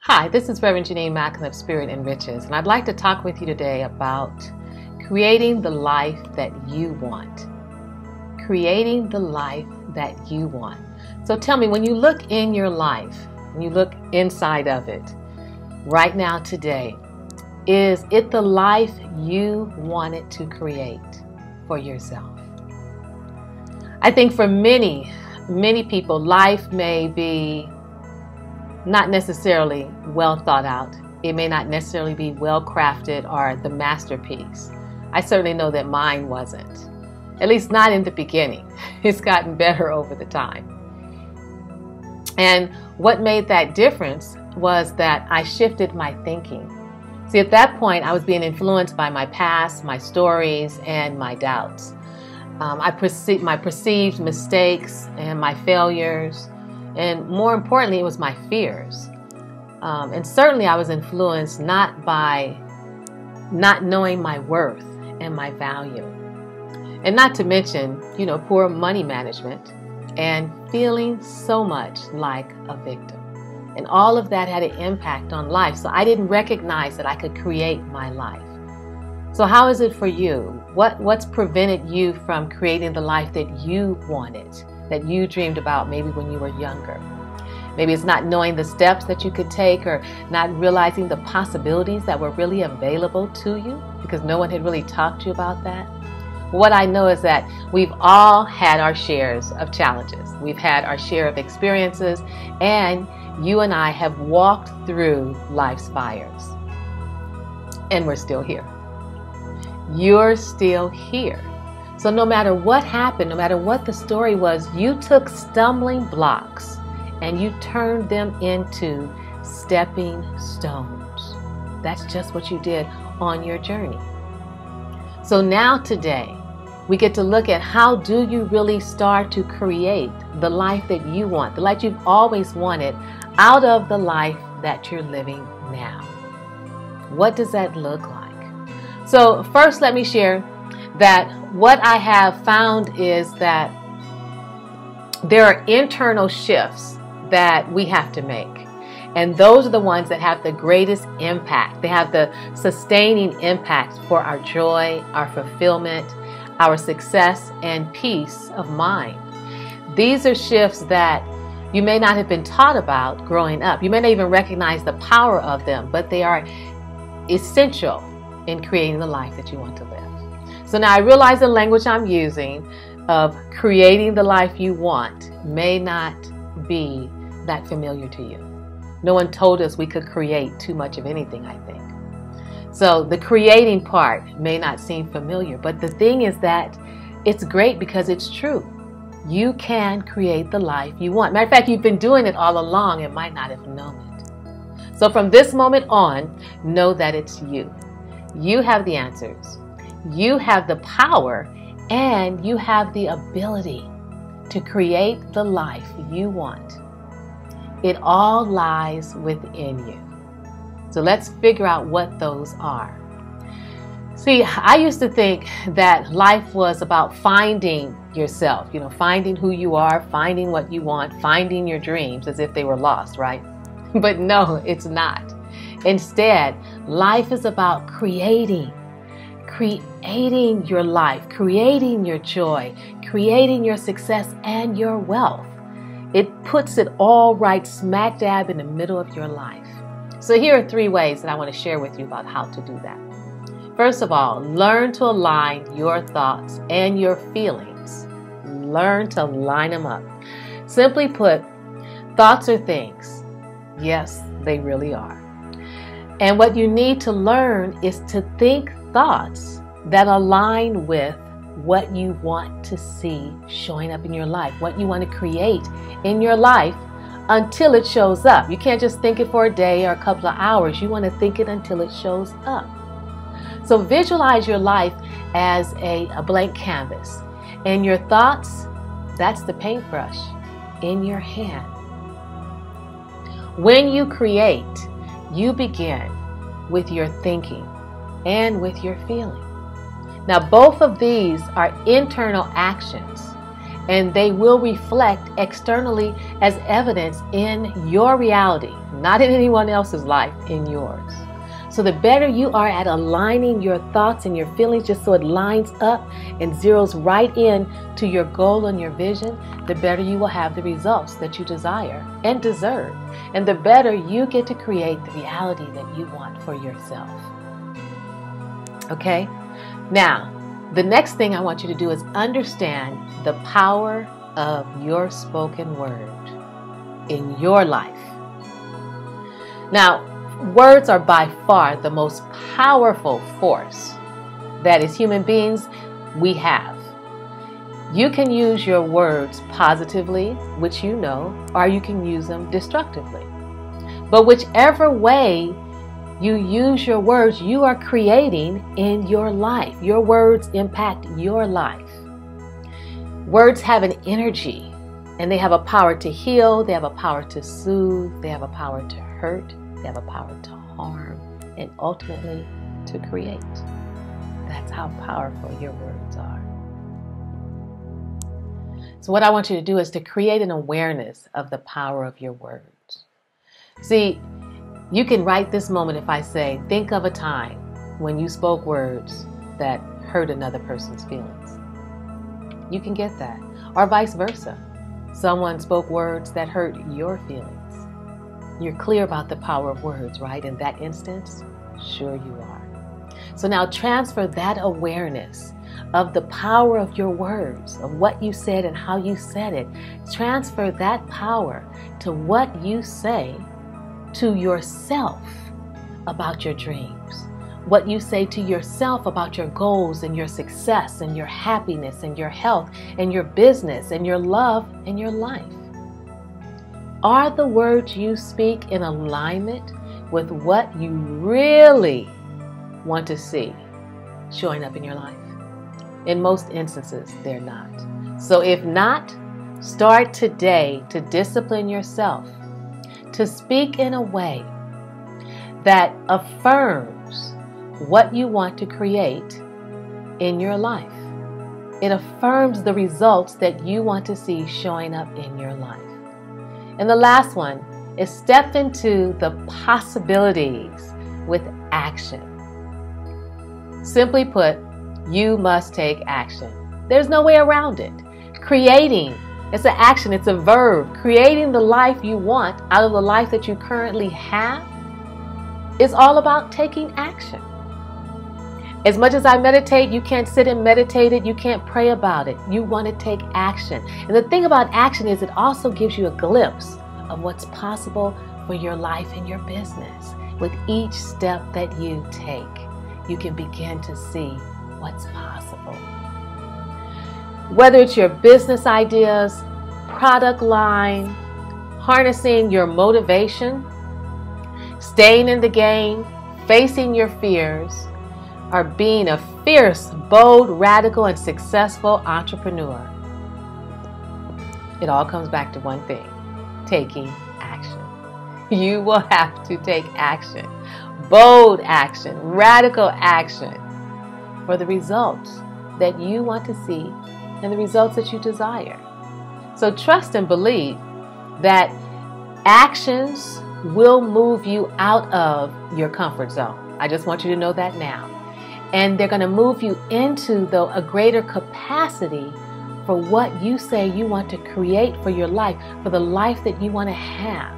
Hi, this is Reverend Jenenne Macklin of Spirit and Riches, and I'd like to talk with you today about creating the life that you want. Creating the life that you want. So tell me, when you look in your life, when you look inside of it, right now today, is it the life you wanted to create for yourself? I think for many people, life may be not necessarily well thought out. It may not necessarily be well crafted or the masterpiece. I certainly know that mine wasn't, at least not in the beginning. It's gotten better over the time. And what made that difference was that I shifted my thinking. See, at that point, I was being influenced by my past, my stories, and my doubts. My perceived mistakes and my failures. And more importantly, it was my fears. And certainly I was influenced not by not knowing my worth and my value. And not to mention, poor money management and feeling so much like a victim. And all of that had an impact on life. So I didn't recognize that I could create my life. So how is it for you? What's prevented you from creating the life that you wanted, that you dreamed about maybe when you were younger? Maybe it's not knowing the steps that you could take, or not realizing the possibilities that were really available to you because no one had really talked to you about that. What I know is that we've all had our shares of challenges. We've had our share of experiences, and you and I have walked through life's fires. And we're still here. You're still here. So no matter what happened, no matter what the story was, you took stumbling blocks and you turned them into stepping stones. That's just what you did on your journey. So now today, we get to look at how do you really start to create the life that you want, the life you've always wanted, out of the life that you're living now. What does that look like? So first, let me share that what I have found is that there are internal shifts that we have to make. And those are the ones that have the greatest impact. They have the sustaining impact for our joy, our fulfillment, our success, and peace of mind. These are shifts that you may not have been taught about growing up. You may not even recognize the power of them, but they are essential in creating the life that you want to live. So now I realize the language I'm using of creating the life you want may not be that familiar to you. No one told us we could create too much of anything, I think. So the creating part may not seem familiar, but the thing is that it's great because it's true. You can create the life you want. Matter of fact, you've been doing it all along and might not have known it. So from this moment on, know that it's you. You have the answers. You have the power, and you have the ability to create the life you want. It all lies within you. So let's figure out what those are. See, I used to think that life was about finding yourself, finding who you are, finding what you want, finding your dreams, as if they were lost, right? But no, it's not. Instead, life is about creating your life, creating your joy, creating your success and your wealth. It puts it all right smack dab in the middle of your life. So here are 3 ways that I want to share with you about how to do that. First of all, learn to align your thoughts and your feelings. Learn to line them up. Simply put, thoughts are things. Yes, they really are. And what you need to learn is to think thoughts that align with what you want to see showing up in your life, what you want to create in your life until it shows up. You can't just think it for a day or a couple of hours. You want to think it until it shows up. So visualize your life as a blank canvas. And your thoughts, that's the paintbrush in your hand. When you create, you begin with your thinking and with your feeling. Now, both of these are internal actions, and they will reflect externally as evidence in your reality, not in anyone else's life, in yours. So the better you are at aligning your thoughts and your feelings just so it lines up and zeroes right in to your goal and your vision, the better you will have the results that you desire and deserve. And the better you get to create the reality that you want for yourself. Okay? Now, the next thing I want you to do is understand the power of your spoken word in your life. Now, words are by far the most powerful force that as human beings we have. You can use your words positively, which you know, or you can use them destructively. But whichever way you use your words, you are creating in your life. Your words impact your life. Words have an energy, and they have a power to heal, they have a power to soothe, they have a power to hurt, they have a power to harm, and ultimately to create. That's how powerful your words are. So what I want you to do is to create an awareness of the power of your words. See, you can write this moment if I say, think of a time when you spoke words that hurt another person's feelings. You can get that. Or vice versa. Someone spoke words that hurt your feelings. You're clear about the power of words, right? In that instance, sure you are. So now transfer that awareness of the power of your words, of what you said and how you said it. Transfer that power to what you say to yourself about your dreams, what you say to yourself about your goals and your success and your happiness and your health and your business and your love and your life. Are the words you speak in alignment with what you really want to see showing up in your life? In most instances, they're not. So if not, start today to discipline yourself to speak in a way that affirms what you want to create in your life. It affirms the results that you want to see showing up in your life. And the last one is step into the possibilities with action. Simply put, you must take action. There's no way around it. Creating, it's an action, it's a verb. Creating the life you want out of the life that you currently have is all about taking action. As much as I meditate, you can't sit and meditate it, you can't pray about it. You want to take action. And the thing about action is it also gives you a glimpse of what's possible for your life and your business. With each step that you take, you can begin to see what's possible. Whether it's your business ideas, product line, harnessing your motivation, staying in the game, facing your fears, or being a fierce, bold, radical, and successful entrepreneur, it all comes back to one thing: taking action. You will have to take action, bold action, radical action, for the results that you want to see and the results that you desire. So trust and believe that actions will move you out of your comfort zone. I just want you to know that now. And they're going to move you into a greater capacity for what you say you want to create for your life, for the life that you want to have.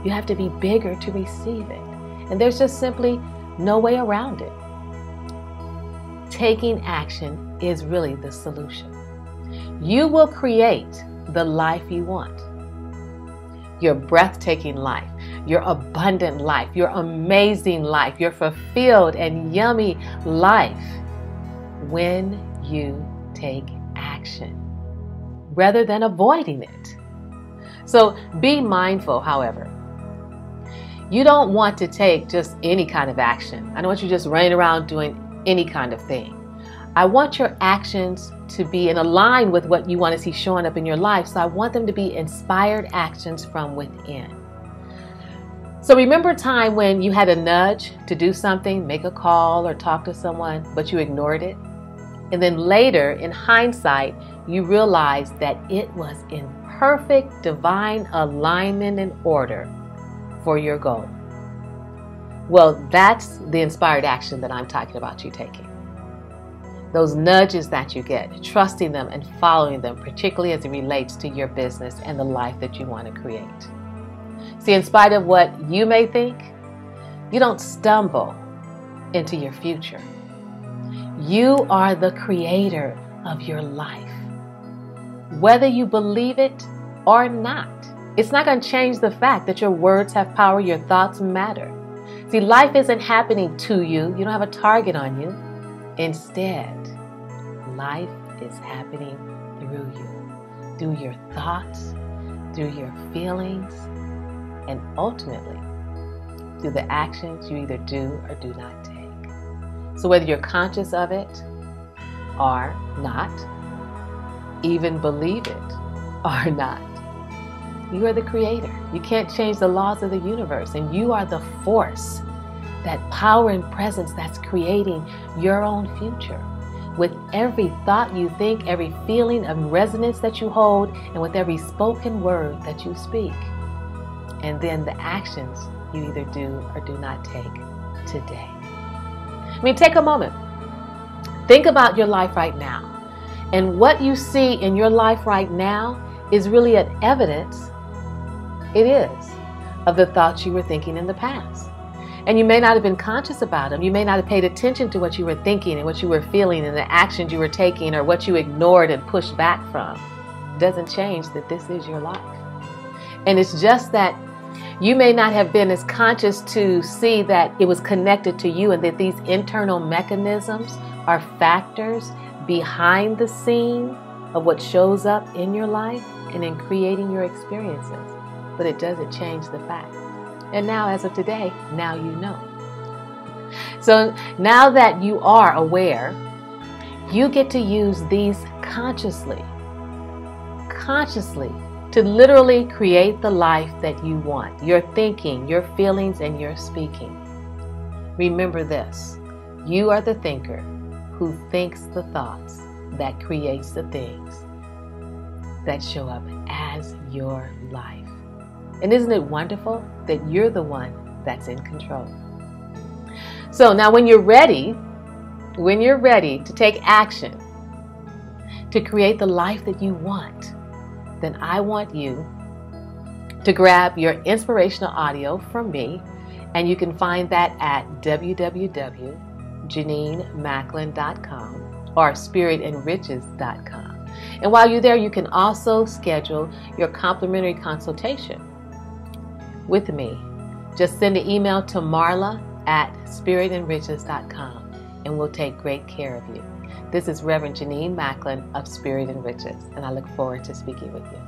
You have to be bigger to receive it. And there's just simply no way around it. Taking action is really the solution. You will create the life you want. Your breathtaking life, your abundant life, your amazing life, your fulfilled and yummy life when you take action rather than avoiding it. So be mindful, however. You don't want to take just any kind of action. I don't want you just running around doing any kind of thing. I want your actions to be in line with what you want to see showing up in your life. So I want them to be inspired actions from within. So remember a time when you had a nudge to do something, make a call or talk to someone, but you ignored it? And then later, in hindsight, you realize that it was in perfect divine alignment and order for your goal. Well, that's the inspired action that I'm talking about you taking. Those nudges that you get, trusting them and following them, particularly as it relates to your business and the life that you want to create. See, in spite of what you may think, you don't stumble into your future. You are the creator of your life. Whether you believe it or not, it's not going to change the fact that your words have power, your thoughts matter. See, life isn't happening to you. You don't have a target on you. Instead, life is happening through you, through your thoughts, through your feelings, and ultimately through the actions you either do or do not take. So whether you're conscious of it or not, even believe it or not, you are the creator. You can't change the laws of the universe, and you are the force, that power and presence that's creating your own future. With every thought you think, every feeling of resonance that you hold, and with every spoken word that you speak. And then the actions you either do or do not take today. I mean, take a moment. Think about your life right now. And what you see in your life right now is really an evidence, it is, of the thoughts you were thinking in the past. And you may not have been conscious about them. You may not have paid attention to what you were thinking and what you were feeling and the actions you were taking or what you ignored and pushed back from. It doesn't change that this is your life. And it's just that you may not have been as conscious to see that it was connected to you and that these internal mechanisms are factors behind the scene of what shows up in your life and in creating your experiences. But it doesn't change the fact. And now, as of today, now you know. So now that you are aware, you get to use these consciously to literally create the life that you want. Your thinking, your feelings, and your speaking. Remember this, you are the thinker who thinks the thoughts that creates the things that show up as your life. And isn't it wonderful that you're the one that's in control? So now when you're ready to take action to create the life that you want, then I want you to grab your inspirational audio from me, and you can find that at www.JenenneMacklin.com or SpiritAndRiches.com. And while you're there, you can also schedule your complimentary consultation with me. Just send an email to marla@spiritandriches.com and we'll take great care of you. This is Reverend Jenenne Macklin of Spirit and Riches, and I look forward to speaking with you.